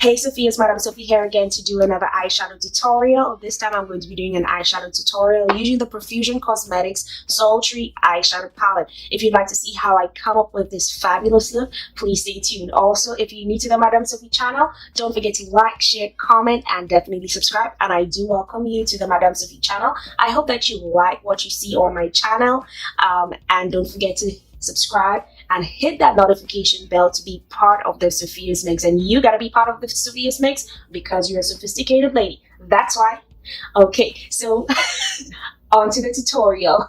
Hey Sophie, it's Madam Sophie here again to do another eyeshadow tutorial. This time I'm going to be doing an eyeshadow tutorial using the Profusion Cosmetics Sultry Eyeshadow Palette. If you'd like to see how I come up with this fabulous look, please stay tuned. Also, if you're new to the Madam Sophie channel, don't forget to like, share, comment, and definitely subscribe. And I do welcome you to the Madam Sophie channel. I hope that you like what you see on my channel, and don't forget to subscribe and hit that notification bell to be part of the Sophia's Mix. And you gotta be part of the Sophia's Mix because you're a sophisticated lady. That's why. Okay, so on to the tutorial.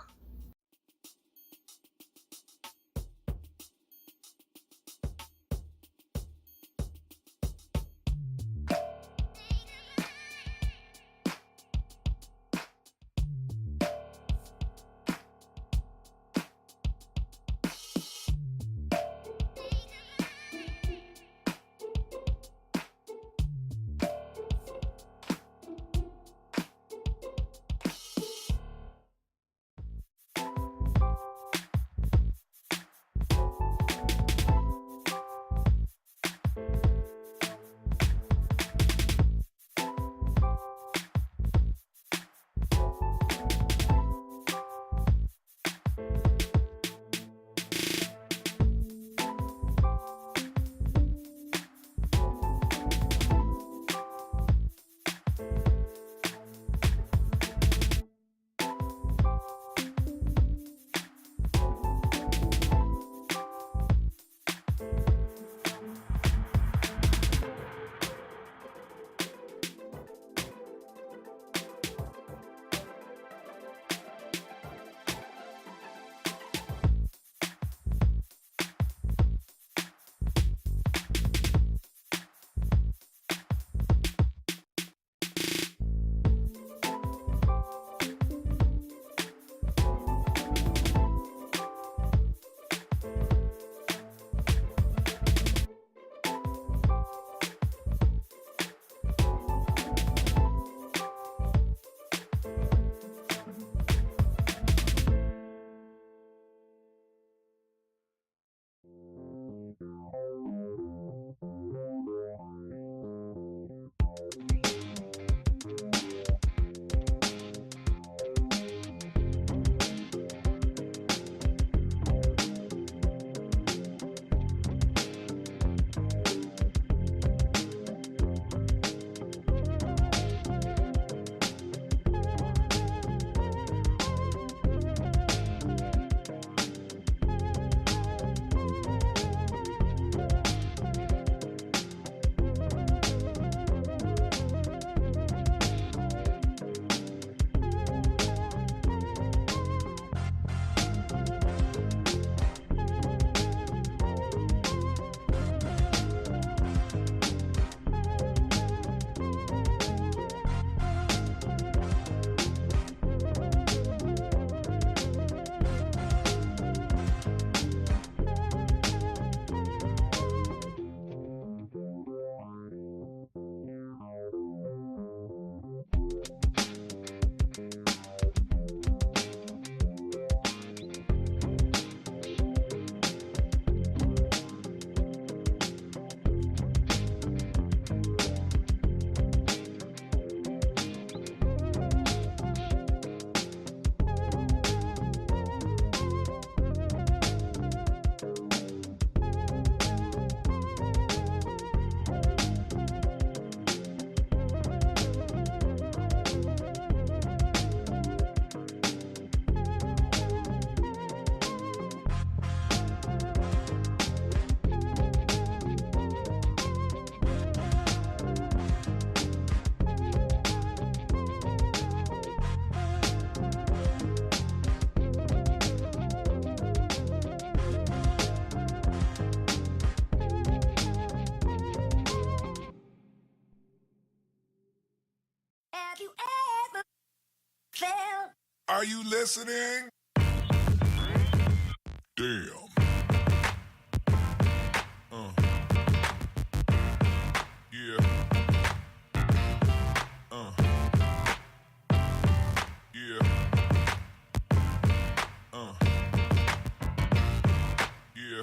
Are you listening? Damn. Yeah. Yeah. Yeah.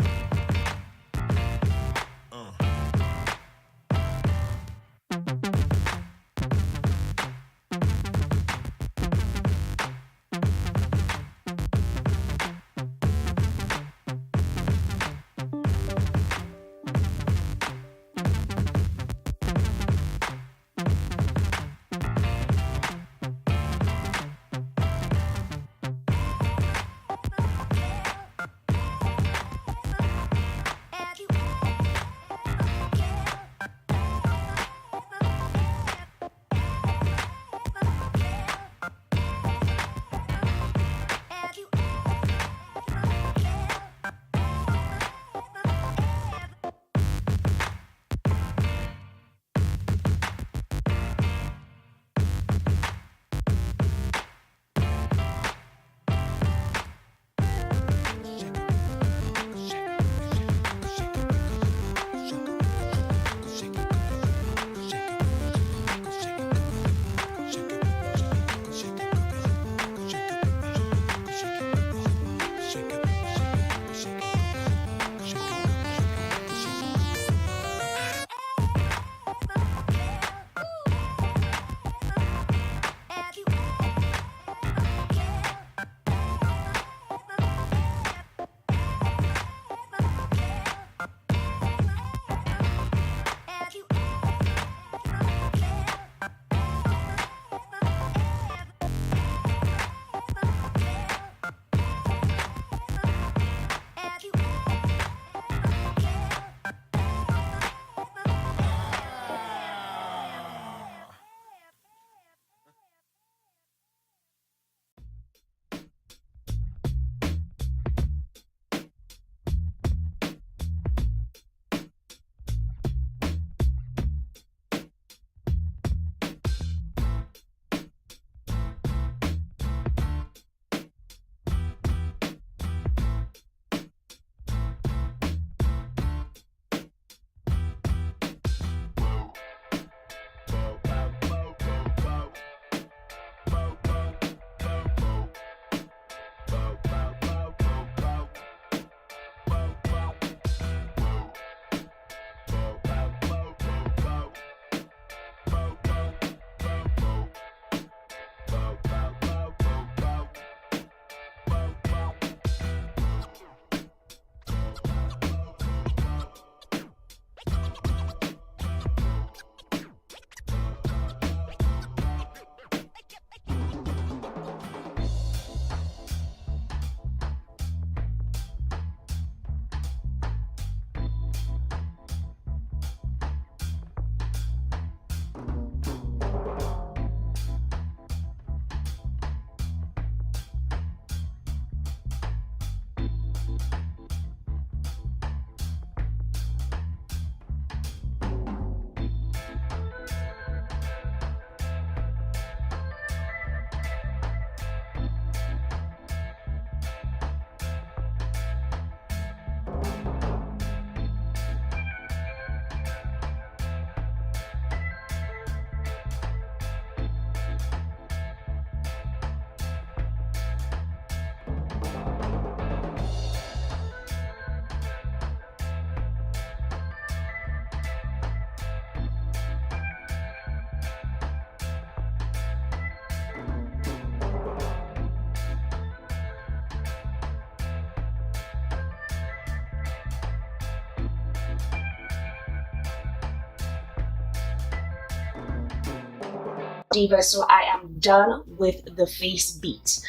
Diva, so I am done with the face beat.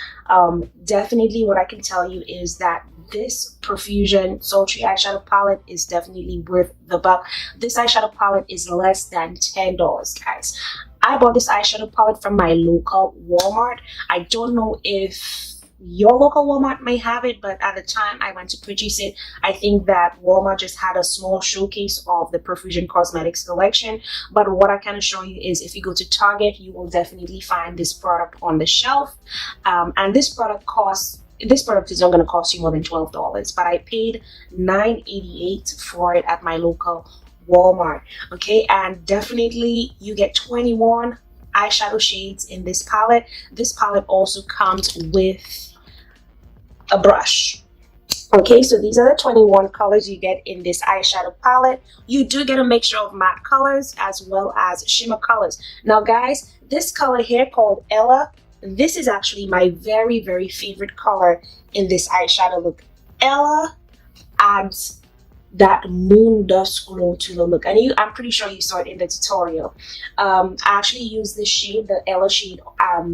Definitely what I can tell you is that this Profusion Sultry eyeshadow palette is definitely worth the buck. This eyeshadow palette is less than $10, guys. I bought this eyeshadow palette from my local Walmart. I don't know if your local Walmart may have it, but at the time I went to purchase it, I think that Walmart just had a small showcase of the Profusion Cosmetics collection. But what I can assure you is if you go to Target, you will definitely find this product on the shelf. And this product is not going to cost you more than $12, but I paid $9.88 for it at my local Walmart. Okay, and definitely you get 21 eyeshadow shades in this palette. This palette also comes with a brush. Okay, so these are the 21 colors you get in this eyeshadow palette. You do get a mixture of matte colors as well as shimmer colors. Now guys, this color here called Ella, this is actually my very, very favorite color in this eyeshadow look. Ella adds that moon dust glow to the look, and I'm pretty sure you saw it in the tutorial. I actually used this shade, the Ella shade,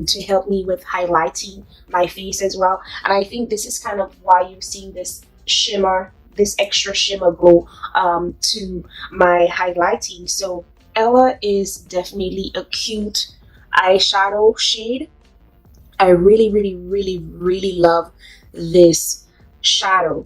to help me with highlighting my face as well, and I think this is kind of why you're seeing this shimmer, this extra shimmer glow to my highlighting. So Ella is definitely a cute eyeshadow shade. I really, really, really, really love this shadow.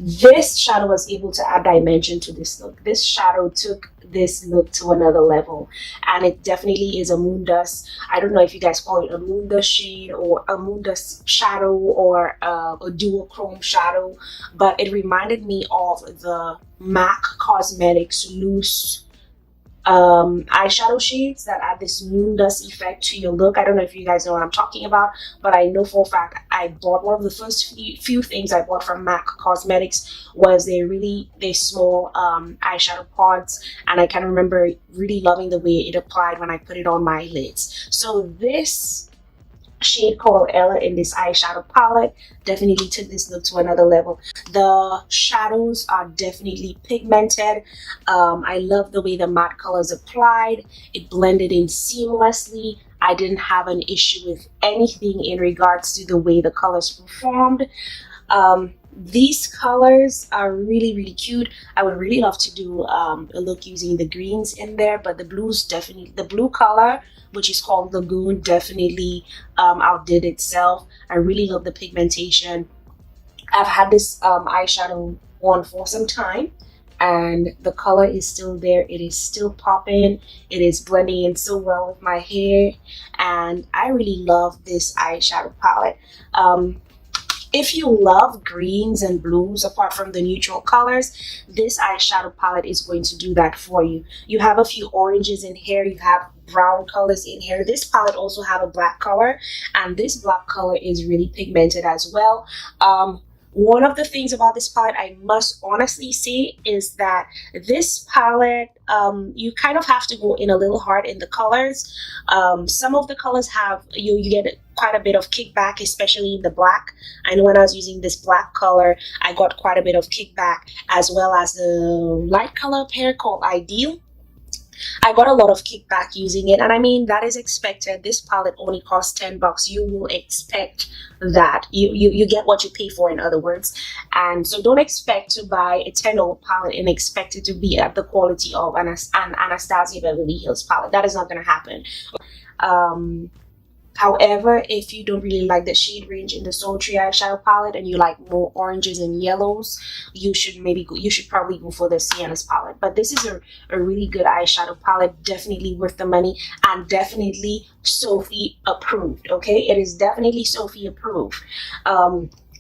This shadow was able to add dimension to this look. This shadow took this look to another level, and it definitely is a moon dust. I don't know if you guys call it a moon dust shade or a moon dust shadow or a duochrome shadow, but it reminded me of the MAC Cosmetics loose eyeshadow shades that add this moon dust effect to your look. I don't know if you guys know what I'm talking about, but I know for a fact I bought one of the first few things I bought from MAC Cosmetics was their small eyeshadow pods, and I can remember really loving the way it applied when I put it on my lids. So this shade called Ella in this eyeshadow palette definitely took this look to another level. The shadows are definitely pigmented. I love the way the matte colors applied. It blended in seamlessly. I didn't have an issue with anything in regards to the way the colors performed. These colors are really, really cute. I would really love to do a look using the greens in there, but the blues definitely, the blue color, which is called Lagoon, definitely outdid itself. I really love the pigmentation. I've had this eyeshadow on for some time, and the color is still there. It is still popping. It is blending in so well with my hair, and I really love this eyeshadow palette. If you love greens and blues apart from the neutral colors, this eyeshadow palette is going to do that for you. You have a few oranges in here, you have brown colors in here. This palette also have a black color, and this black color is really pigmented as well. One of the things about this palette I must honestly say is that this palette, you kind of have to go in a little hard in the colors. Some of the colors have, you get quite a bit of kickback, especially in the black. I know when I was using this black color, I got quite a bit of kickback, as well as the light color pair called Ideal. I got a lot of kickback using it, and I mean, that is expected. This palette only costs $10. You will expect that. You get what you pay for, in other words. And so don't expect to buy a $10 palette and expect it to be at the quality of an Anastasia Beverly Hills palette. That is not going to happen. However, if you don't really like the shade range in the Sultry eyeshadow palette and you like more oranges and yellows, you should probably go for the Sienna's palette. But this is a really good eyeshadow palette, definitely worth the money, and definitely Sophy approved. Okay, it is definitely Sophy approved.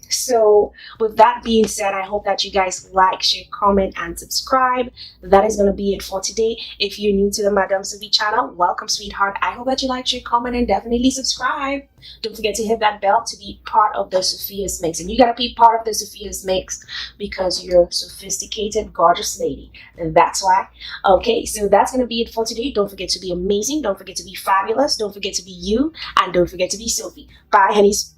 So with that being said, I hope that you guys like, share, comment, and subscribe. That is going to be it for today. If you're new to the Madame Sophy channel, welcome, sweetheart. I hope that you like, share, comment, and definitely subscribe. Don't forget to hit that bell to be part of the Sophia's Mix. And you got to be part of the Sophia's Mix because you're a sophisticated, gorgeous lady. And that's why. Okay, so that's going to be it for today. Don't forget to be amazing. Don't forget to be fabulous. Don't forget to be you. And don't forget to be Sophy. Bye, honeys.